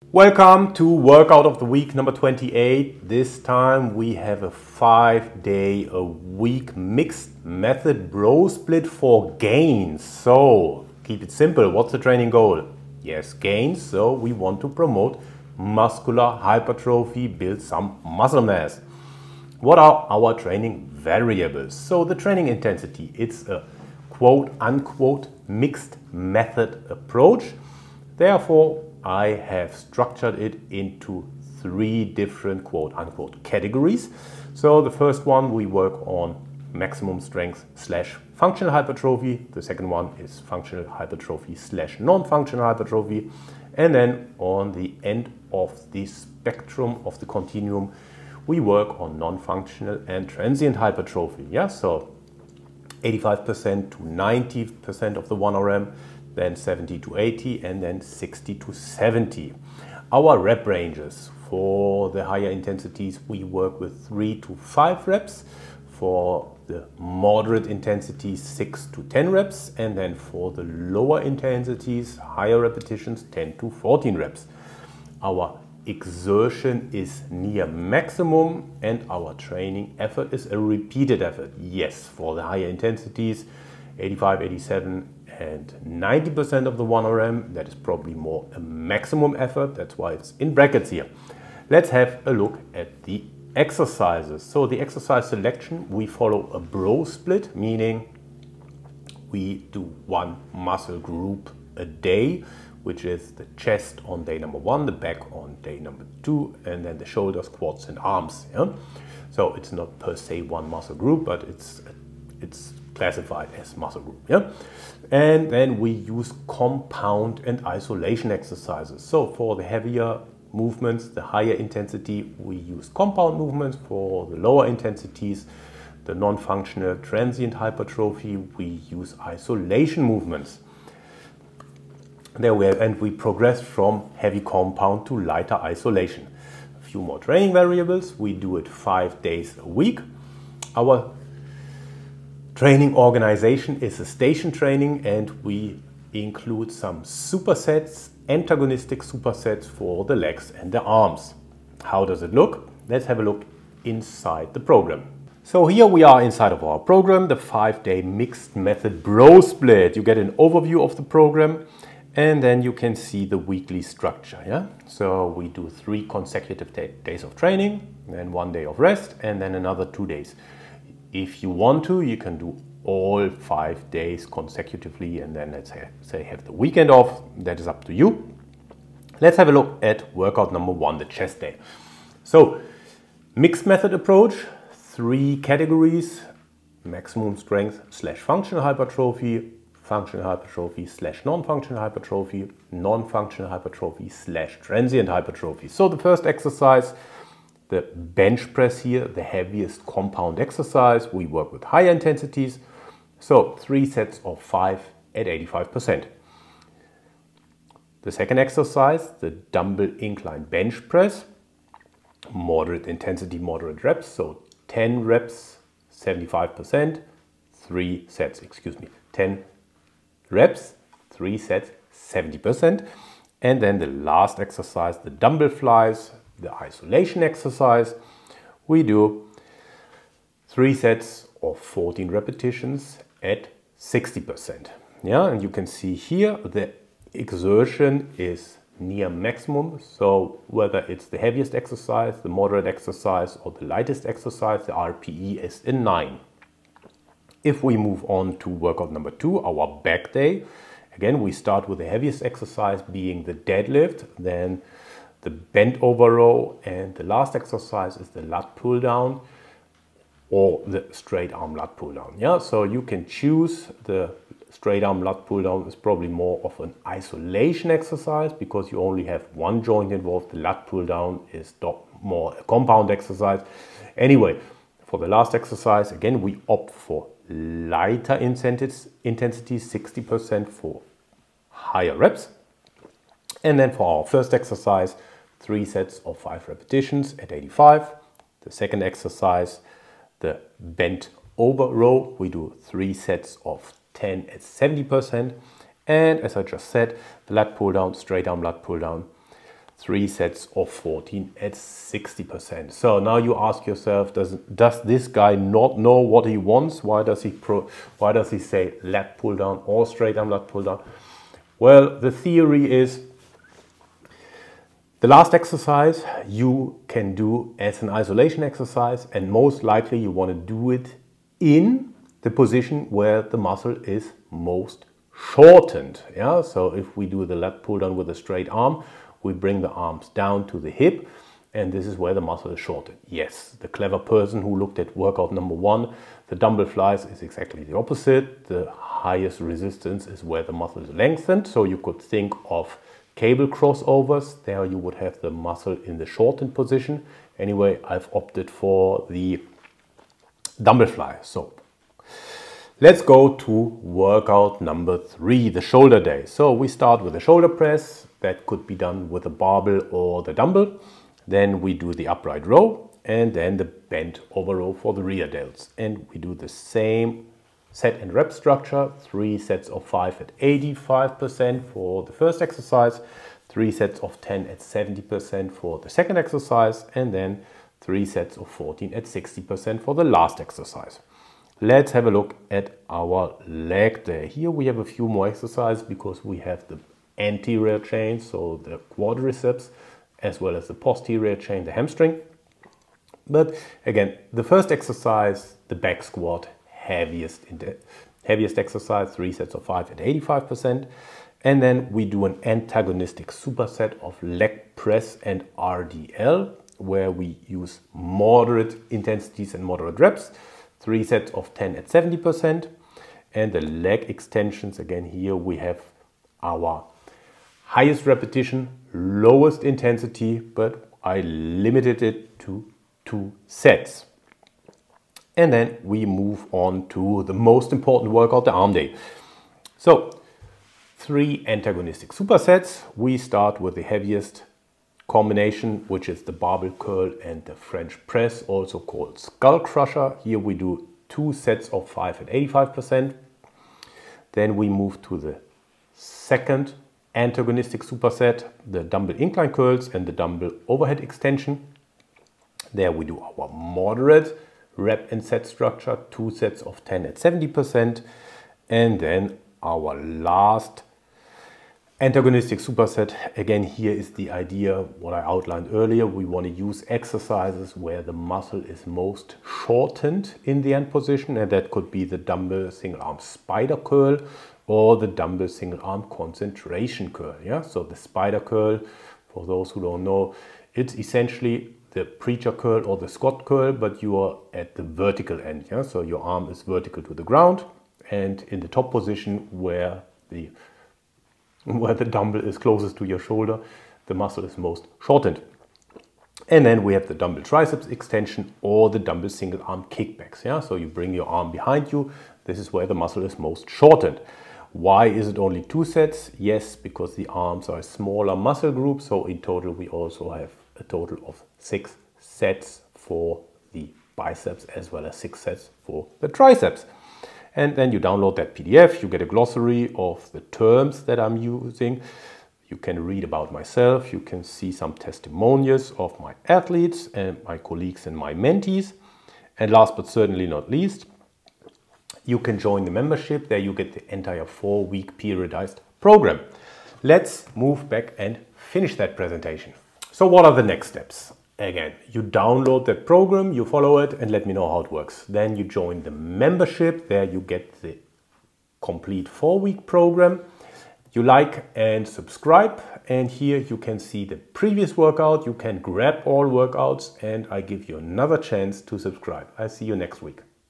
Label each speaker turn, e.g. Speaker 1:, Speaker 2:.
Speaker 1: Welcome to workout of the week number 28. This time we have a 5-day-a-week mixed method bro split for gains. So keep it simple. What's the training goal? Yes, gains. So we want to promote muscular hypertrophy, build some muscle mass. What are our training variables? So the training intensity, it's a quote-unquote mixed method approach. Therefore, I have structured it into 3 different quote-unquote categories. So the first one, we work on maximum strength / functional hypertrophy. The second one is functional hypertrophy / non-functional hypertrophy. And then on the end of the spectrum of the continuum, we work on non-functional and transient hypertrophy. Yeah, so 85% to 90% of the 1RM, then 70 to 80, and then 60 to 70. Our rep ranges for the higher intensities, we work with 3 to 5 reps. For the moderate intensities, 6 to 10 reps. And then for the lower intensities, higher repetitions, 10 to 14 reps. Our exertion is near maximum and our training effort is a repeated effort. Yes, for the higher intensities, 85, 87 and 90% of the 1RM, that is probably more a maximum effort. That's why it's in brackets here. Let's have a look at the exercises. So the exercise selection, we follow a bro split, meaning we do one muscle group a day, which is the chest on day number 1, the back on day number 2, and then the shoulders, quads and arms. Yeah? So it's not per se one muscle group, but it's classified as muscle group. Yeah? And then we use compound and isolation exercises. So for the heavier movements, the higher intensity, we use compound movements. For the lower intensities, the non-functional transient hypertrophy, we use isolation movements. There we have, and we progress from heavy compound to lighter isolation. A few more training variables. We do it 5 days a week. Our training organization is a station training, and we include some supersets, antagonistic supersets for the legs and the arms. How does it look? Let's have a look inside the program. So here we are inside of our program, the 5-day mixed method bro split. You get an overview of the program, and then you can see the weekly structure. Yeah? So we do 3 consecutive days of training, then 1 day of rest, and then another 2 days. If you want to, you can do all 5 days consecutively, and then let's say have the weekend off. That is up to you. Let's have a look at workout number 1, the chest day. So mixed method approach, 3 categories: maximum strength / functional hypertrophy, functional hypertrophy / non-functional hypertrophy, non-functional hypertrophy / transient hypertrophy. So the first exercise, the bench press here, the heaviest compound exercise. We work with higher intensities. So 3 sets of 5 at 85%. The second exercise, the dumbbell incline bench press, moderate intensity, moderate reps. So 10 reps, 75%, 3 sets, 10 reps, 3 sets, 70%. And then the last exercise, the dumbbell flies, the isolation exercise. We do 3 sets of 14 repetitions at 60%. Yeah, and you can see here the exertion is near maximum. So whether it's the heaviest exercise, the moderate exercise, or the lightest exercise, the RPE is a 9. If we move on to workout number 2, our back day, again we start with the heaviest exercise being the deadlift, then the bent over row, and the last exercise is the lat pull down or the straight arm lat pull down. Yeah, so you can choose. The straight arm lat pull down is probably more of an isolation exercise because you only have one joint involved. The lat pull down is more a compound exercise. Anyway, for the last exercise, again we opt for lighter intensities, 60% for higher reps. And then for our first exercise, 3 sets of 5 repetitions at 85. The second exercise, the bent over row, we do 3 sets of 10 at 70%. And as I just said, the lat pull down, straight arm lat pull down, 3 sets of 14 at 60%. So now you ask yourself, does this guy not know what he wants? Why does he say lat pull down or straight arm lat pull down? Well, the theory is the last exercise you can do as an isolation exercise, and most likely you want to do it in the position where the muscle is most shortened. Yeah, so if we do the lat pull down with a straight arm, we bring the arms down to the hip, and this is where the muscle is shortened. Yes, the clever person who looked at workout number 1, the dumbbell flies, is exactly the opposite. The highest resistance is where the muscle is lengthened. So you could think of cable crossovers. There you would have the muscle in the shortened position. Anyway, I've opted for the dumbbell fly. So let's go to workout number 3, the shoulder day. So we start with the shoulder press. That could be done with a barbell or the dumbbell. Then we do the upright row and then the bent over row for the rear delts. And we do the same set and rep structure, 3 sets of 5 at 85% for the first exercise, 3 sets of 10 at 70% for the second exercise, and then 3 sets of 14 at 60% for the last exercise. Let's have a look at our leg day. Here we have a few more exercises because we have the anterior chain, so the quadriceps, as well as the posterior chain, the hamstring. But again, the first exercise, the back squat, heaviest exercise, 3 sets of 5 at 85%. And then we do an antagonistic superset of leg press and RDL, where we use moderate intensities and moderate reps, 3 sets of 10 at 70%. And the leg extensions, again, here we have our highest repetition, lowest intensity, but I limited it to 2 sets. And then we move on to the most important workout, the arm day. So 3 antagonistic supersets. We start with the heaviest combination, which is the barbell curl and the French press, also called skull crusher. Here we do 2 sets of 5 at 85%. Then we move to the second antagonistic superset, the dumbbell incline curls and the dumbbell overhead extension. There we do our moderate rep and set structure, 2 sets of 10 at 70%. And then our last antagonistic superset, again, here is the idea, what I outlined earlier. We want to use exercises where the muscle is most shortened in the end position, and that could be the dumbbell single arm spider curl or the dumbbell single arm concentration curl. Yeah, so the spider curl, for those who don't know, it's essentially the preacher curl or the Scott curl, but you are at the vertical end. Yeah, so your arm is vertical to the ground, and in the top position where the dumbbell is closest to your shoulder, the muscle is most shortened. And then we have the dumbbell triceps extension or the dumbbell single arm kickbacks. Yeah, so you bring your arm behind you. This is where the muscle is most shortened. Why is it only 2 sets? Yes, because the arms are a smaller muscle group. So in total, we also have a total of 6 sets for the biceps as well as 6 sets for the triceps. And then you download that PDF, you get a glossary of the terms that I'm using. You can read about myself, you can see some testimonials of my athletes and my colleagues and my mentees. And last but certainly not least, you can join the membership. There you get the entire 4-week periodized program. Let's move back and finish that presentation. So what are the next steps? Again, you download that program, you follow it, and let me know how it works. Then you join the membership. There you get the complete 4-week program. You like and subscribe, and here you can see the previous workout. You can grab all workouts, and I give you another chance to subscribe. I see you next week.